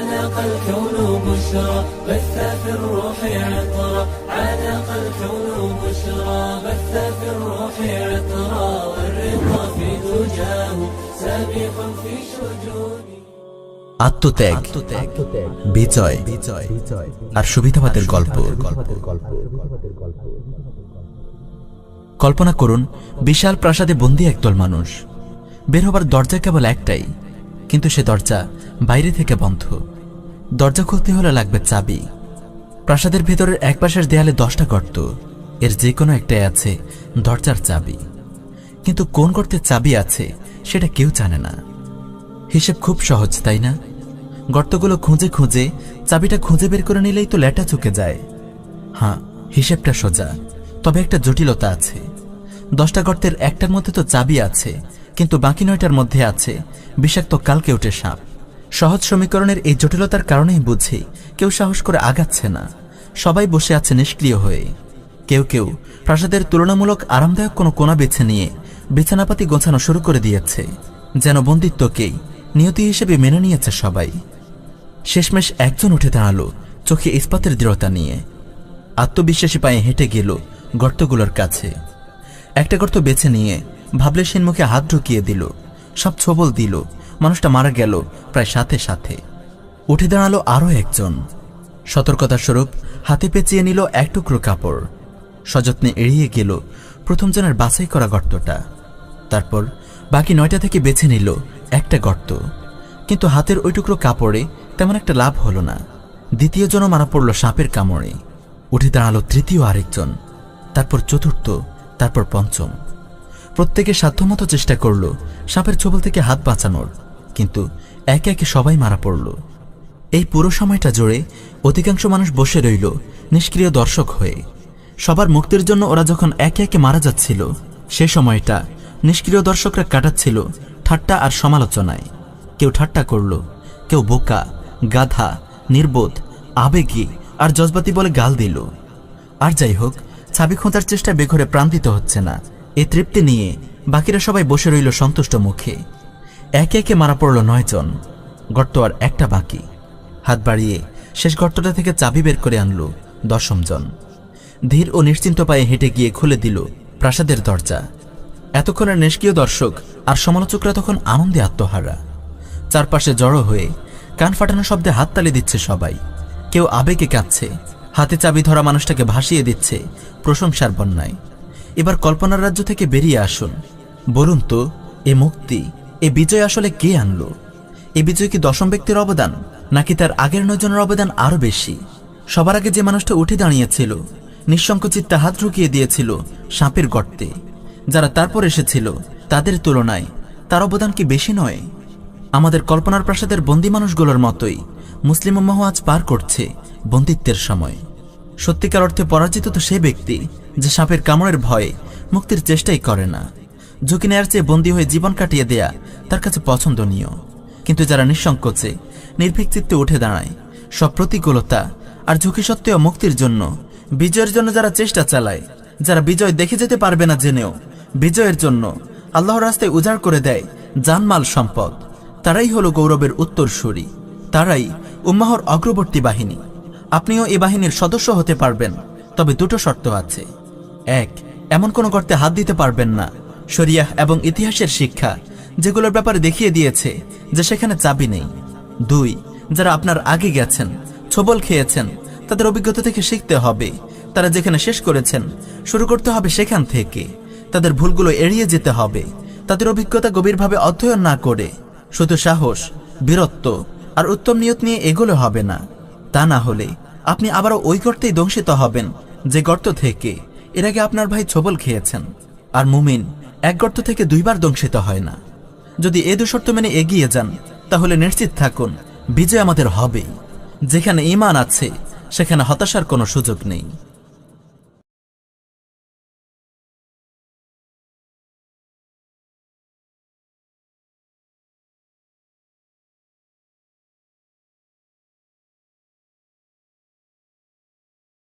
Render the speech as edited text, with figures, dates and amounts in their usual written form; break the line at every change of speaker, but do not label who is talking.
عانق الكون بشرى بث في الروح عطرا عانق الكون بشرى بث في الروح عطرا والرضا في دجاه سابق في شجونه
আত্মত্যাগ, বিজয় আর সুবিধাবাদের গল্প। কল্পনা করুন, বিশাল প্রাসাদে বন্দী একদল মানুষ। বের হবার দরজা কেবল একটাই, কিন্তু সে দরজা বাইরে থেকে বন্ধ। দরজা খুলতে হলে লাগবে চাবি। প্রাসাদের ভেতরের এক পাশের দেয়ালে 10টা গর্ত, এর যে কোনো একটাই আছে দরজার চাবি। কিন্তু কোন গর্তে চাবি আছে সেটা কেউ জানে না। হিসেব খুব সহজ, তাই না? গর্তগুলো খুঁজে খুঁজে চাবিটা খুঁজে বের করে নিলেই তো লেটা চুকে যায়। হ্যাঁ, হিসেবটা সোজা, তবে একটা জটিলতা আছে। 10টা গর্তের একটার মধ্যে তো চাবি আছে, কিন্তু বাকি 9টার মধ্যে আছে বিষাক্ত কালকেউটে সাপ। সহজ সমীকরণের এই জটিলতার কারণেই বুঝি কেউ সাহস করে আগাচ্ছে না। সবাই বসে আছে নিষ্ক্রিয় হয়ে। কেউ কেউ প্রাসাদের তুলনামূলক আরামদায়ক কোনো কোণা বেছে নিয়ে বিছানাপাতি গোছানো শুরু করে দিয়েছে, যেন বন্দিত্বকেই নিয়তি হিসেবে মেনে নিয়েছে সবাই। শেষমেশ একজন উঠে দাঁড়ালো, চোখে ইস্পাতের দৃঢ়তা নিয়ে। আত্মবিশ্বাসী পায়ে হেঁটে গেল গর্তগুলোর কাছে। একটা গর্ত বেছে নিয়ে ভাবলেশীন মুখে হাত ঢুকিয়ে দিল। সব ছবল দিল, মানুষটা মারা গেল প্রায় সাথে সাথে। উঠে দাঁড়ালো আরও একজন। সতর্কতার স্বরূপ হাতে পেঁচিয়ে নিল এক টুকরো কাপড়। সযত্নে এড়িয়ে গেল প্রথম জনের বাছাই করা গর্তটা। তারপর বাকি 9টা থেকে বেছে নিল একটা গর্ত। কিন্তু হাতের ওই টুকরো কাপড়ে তেমন একটা লাভ হলো না। দ্বিতীয় জন মারা পড়ল সাপের কামড়ে। উঠে দাঁড়ালো তৃতীয় আরেকজন, তারপর চতুর্থ, তারপর পঞ্চম। প্রত্যেকে সাধ্যমতো চেষ্টা করল সাপের ছোবল থেকে হাত বাঁচানোর, কিন্তু একে একে সবাই মারা পড়ল। এই পুরো সময়টা জুড়ে অধিকাংশ মানুষ বসে রইল নিষ্ক্রিয় দর্শক হয়ে। সবার মুক্তির জন্য ওরা যখন একে একে মারা যাচ্ছিল, সে সময়টা নিষ্ক্রিয় দর্শকরা কাটাচ্ছিল ঠাট্টা আর সমালোচনায়। কেউ ঠাট্টা করল, কেউ বোকা, গাধা, নির্বোধ, আবেগী আর জজবাতি বলে গাল দিল। আর যাই হোক, চাবি খোঁজার চেষ্টায় বেঘরে প্রাণ দিতে হচ্ছে না, এই তৃপ্তি নিয়ে বাকিরা সবাই বসে রইল সন্তুষ্ট মুখে। একে একে মারা পড়ল 9 জন। গর্ত আর একটা বাকি। হাত বাড়িয়ে শেষ গর্তটা থেকে চাবি বের করে আনল 10ম জন। ধীর ও নিশ্চিন্ত পায়ে হেঁটে গিয়ে খুলে দিল প্রাসাদের দরজা। এতক্ষণের নিষ্ক্রিয় দর্শক আর সমালোচকরা তখন আনন্দে আত্মহারা। চারপাশে জড়ো হয়ে কান ফাটানো শব্দে হাততালি দিচ্ছে সবাই। কেউ আবেগে কাঁদছে, হাতে চাবি ধরা মানুষটাকে ভাসিয়ে দিচ্ছে প্রশংসার বন্যায়। এবার কল্পনার রাজ্য থেকে বেরিয়ে আসুন। বলুন তো, এ মুক্তি, এ বিজয় আসলে কে আনলো? এ বিজয় কি 10ম ব্যক্তির অবদান, নাকি তার আগের 9 জনের অবদান আরো বেশি? সবার আগে যে মানুষটা উঠে দাঁড়িয়েছিল, নিঃসংকোচিত্তে হাত ঢুকিয়ে দিয়েছিল সাপের গর্তে, যারা তারপর এসেছিল তাদের তুলনায় তার অবদান কি বেশি নয়? আমাদের কল্পনার প্রাসাদের বন্দী মানুষগুলোর মতোই মুসলিম উম্মাহ আজ পার করছে বন্দিত্বের সময়। সত্যিকার অর্থে পরাজিত তো সে ব্যক্তি যে সাপের কামড়ের ভয়ে মুক্তির চেষ্টাই করে না। ঝুঁকি নেয়ার চেয়ে বন্দী হয়ে জীবন কাটিয়ে দেয়া তার কাছে পছন্দনীয়। কিন্তু যারা নিঃসংকোচে নির্ভীক চিত্তে উঠে দাঁড়ায়, সব প্রতিকূলতা আর ঝুঁকি সত্ত্বেও মুক্তির জন্য, বিজয়ের জন্য যারা চেষ্টা চালায়, যারা বিজয় দেখে যেতে পারবে না জেনেও বিজয়ের জন্য আল্লাহর রাস্তায় উজাড় করে দেয় জানমাল সম্পদ, তারাই হলো গৌরবের উত্তরসূরি। তারাই উম্মাহর অগ্রবর্তী বাহিনী। আপনিও এই বাহিনীর সদস্য হতে পারবেন, তবে 2টো শর্ত আছে। 1, এমন কোনো গর্তে হাত দিতে পারবেন না শরিয়াহ এবং ইতিহাসের শিক্ষা যেগুলোর ব্যাপারে দেখিয়ে দিয়েছে যে সেখানে চাবি নেই। 2, যারা আপনার আগে গেছেন, ছোবল খেয়েছেন, তাদের অভিজ্ঞতা থেকে শিখতে হবে। তারা যেখানে শেষ করেছেন শুরু করতে হবে সেখান থেকে। তাদের ভুলগুলো এড়িয়ে যেতে হবে। তাদের অভিজ্ঞতা গভীরভাবে অধ্যয়ন না করে শুধু সাহস, বীরত্ব আর উত্তম নিয়ত নিয়ে এগোলে হবে না। তা না হলে আপনি আবারও ওই গর্তেই দংশিত হবেন যে গর্ত থেকে এর আগে আপনার ভাই ছোবল খেয়েছেন। আর মুমিন এক গর্ত থেকে 2 বার দংশিত হয় না। যদি এ 2 শর্ত মেনে এগিয়ে যান, তাহলে নিশ্চিত থাকুন বিজয় আমাদের হবেই। যেখানে ঈমান আছে সেখানে হতাশার কোনো সুযোগ নেই।